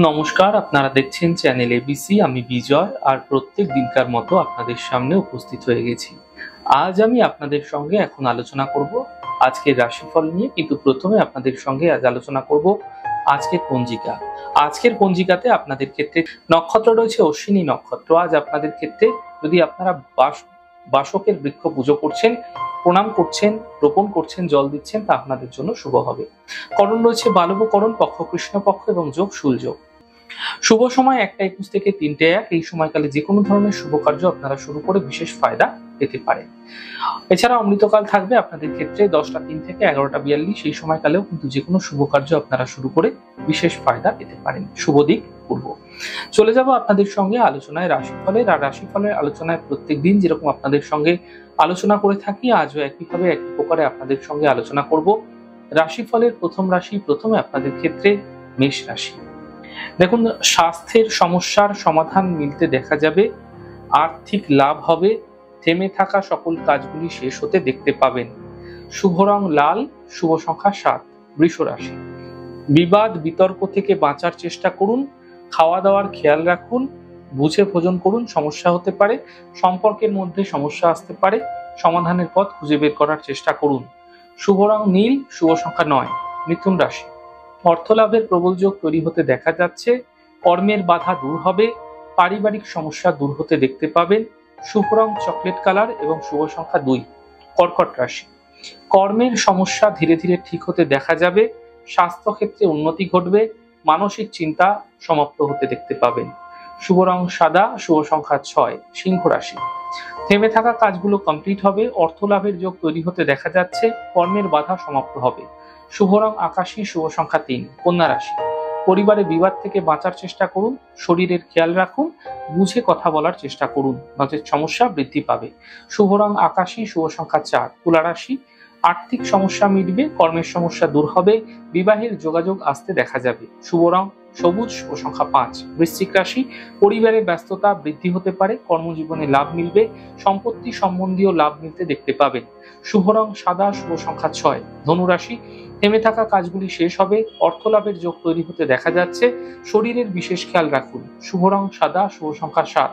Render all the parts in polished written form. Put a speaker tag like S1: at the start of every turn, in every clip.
S1: নমস্কার, আপনারা দেখছেন চ্যানেল এবিসি। আমি বিজয়, আর প্রত্যেক দিনকার মতো আপনাদের সামনে উপস্থিত হয়ে গেছি। আজ আমি আপনাদের সঙ্গে এখন আলোচনা করব আজকের রাশিফল নিয়ে, কিন্তু প্রথমে আপনাদের সঙ্গে আজ আলোচনা করব আজকের পঞ্জিকা। আজকের পঞ্জিকাতে আপনাদের ক্ষেত্রে নক্ষত্র রয়েছে অশ্বিনী নক্ষত্র। আজ আপনাদের ক্ষেত্রে যদি আপনারা বাসকের বৃক্ষ পুজো করছেন, প্রণাম করছেন, রোপণ করছেন, জল দিচ্ছেন, তা আপনাদের জন্য শুভ হবে। করণ রয়েছে বালবকরণ, পক্ষ কৃষ্ণপক্ষ এবং যোগ শুল যোগ। শুভ সময় 1টা 21 থেকে 3টে 1। এই সময়কালে যে কোনো ধরনের শুভ কার্য আপনারা শুরু করে বিশেষ ফায়দা পেতে পারেন। এছাড়া অমৃতকাল থাকবে আপনাদের ক্ষেত্রে 10টা 3 থেকে 11টা 42। এই সময়কালেও কিন্তু যে কোনো শুভ কার্য আপনারা শুরু করে বিশেষ ফায়দা পেতে পারেন। শুভ দিক পূর্ব। চলে যাব আপনাদের সঙ্গে আলোচনায় রাশিফলের। আর রাশিফলের আলোচনায় প্রত্যেক দিন যেরকম আপনাদের সঙ্গে আলোচনা করে থাকি, আজও একইভাবে একই প্রকারে আপনাদের সঙ্গে আলোচনা করব রাশিফলের প্রথম রাশি। প্রথমে আপনাদের ক্ষেত্রে মেষ রাশি। দেখুন, স্বাস্থ্যের সমস্যার সমাধান মিলতে দেখা যাবে, আর্থিক লাভ হবে, থেমে থাকা সকল কাজগুলি শেষ হতে দেখতে পাবেন। শুভ রং লাল, শুভ সংখ্যা 7। বৃষ রাশি। বিবাদ বিতর্ক থেকে বাঁচার চেষ্টা করুন, খাওয়া দাওয়ার খেয়াল রাখুন, বুঝে ভোজন করুন। সমস্যা হতে পারে, সম্পর্কের মধ্যে সমস্যা আসতে পারে, সমাধানের পথ খুঁজে বের করার চেষ্টা করুন। শুভ রং নীল, শুভ সংখ্যা 9। মিথুন রাশি। অর্থলাভের প্রবল যোগ তৈরি হতে দেখা যাচ্ছে, কর্মের বাধা দূর হবে, পারিবারিক সমস্যা দূর হতে দেখতে পাবেন। শুভ রং চকলেট কালার এবং শুভ সংখ্যা 2। কর্কট রাশি। কর্মের সমস্যা ধীরে ধীরে ঠিক হতে দেখা যাবে, স্বাস্থ্য ক্ষেত্রে উন্নতি ঘটবে, মানসিক চিন্তা সমাপ্ত হতে দেখতে পাবেন। শুভ রং সাদা, শুভ সংখ্যা 6। সিংহ রাশি। থেমে থাকা কাজগুলো কমপ্লিট হবে, অর্থ লাভের যোগ তৈরি হতে দেখা যাচ্ছে, কর্মের বাধা সমাপ্ত হবে। শুভ রং আকাশী, শুভ সংখ্যা 3। কন্যা রাশি। পরিবারে বিবাদ থেকে বাঁচার চেষ্টা করুন, শরীরের খেয়াল রাখুন, বুঝে কথা বলার চেষ্টা করুন, নচেত সমস্যা বৃদ্ধি পাবে। শুভ রং আকাশী, শুভ সংখ্যা 4। তুলা রাশি। আর্থিক সমস্যা মিটবে, কর্মের সমস্যা দূর হবে, বিবাহের যোগাযোগ আসতে দেখা যাবে। শুভ রং সবুজ, শুভ সংখ্যা 5। বৃশ্চিক রাশি। পরিবারে ব্যস্ততা বৃদ্ধি হতে পারে, কর্মজীবনে লাভ মিলবে, সম্পত্তি সম্বন্ধীয় লাভ মিলতে দেখতে পাবেন। শুভ রং সাদা, শুভ সংখ্যা 6। ধনু রাশি। থেমে থাকা কাজগুলি শেষ হবে, অর্থ লাভের যোগ তৈরি হতে দেখা যাচ্ছে, শরীরের বিশেষ খেয়াল রাখুন। শুভ রং সাদা, শুভ সংখ্যা 7।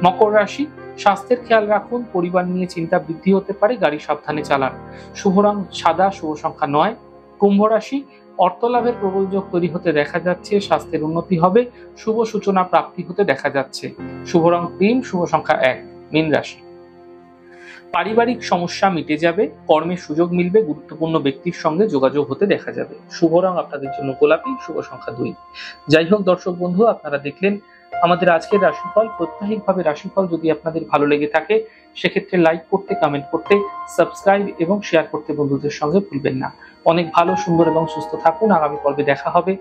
S1: মকর রাশি। স্বাস্থ্যের খেয়াল রাখুন, পরিবার নিয়ে চিন্তা বৃদ্ধি হতে পারে, গাড়ি সাবধানে চালান। শুভ রং সাদা, শুভ সংখ্যা 9। কুম্ভ রাশি। অর্থ লাভের প্রবল যোগ তৈরি হতে দেখা যাচ্ছে, স্বাস্থ্যের উন্নতি হবে, শুভ সূচনা প্রাপ্তি হতে দেখা যাচ্ছে। শুভ রং ক্রিম, শুভ সংখ্যা 1। মীন রাশি। পারিবারিক সমস্যা মিটে যাবে, কর্মের সুযোগ মিলবে, গুরুত্বপূর্ণ ব্যক্তির সঙ্গে যোগাযোগ হতে দেখা যাবে। শুভ রং আপনাদের জন্য গোলাপি, শুভ সংখ্যা 2। যাই হোক দর্শক বন্ধু, আপনারা দেখলেন আমাদের আজকের রাশিফল। প্রত্যাহিকভাবে রাশিফল যদি আপনাদের ভালো লেগে থাকে, সেক্ষেত্রে লাইক করতে, কমেন্ট করতে, সাবস্ক্রাইব এবং শেয়ার করতে বন্ধুদের সঙ্গে ভুলবেন না। অনেক ভালো, সুন্দর এবং সুস্থ থাকুন। আগামী পর্বে দেখা হবে।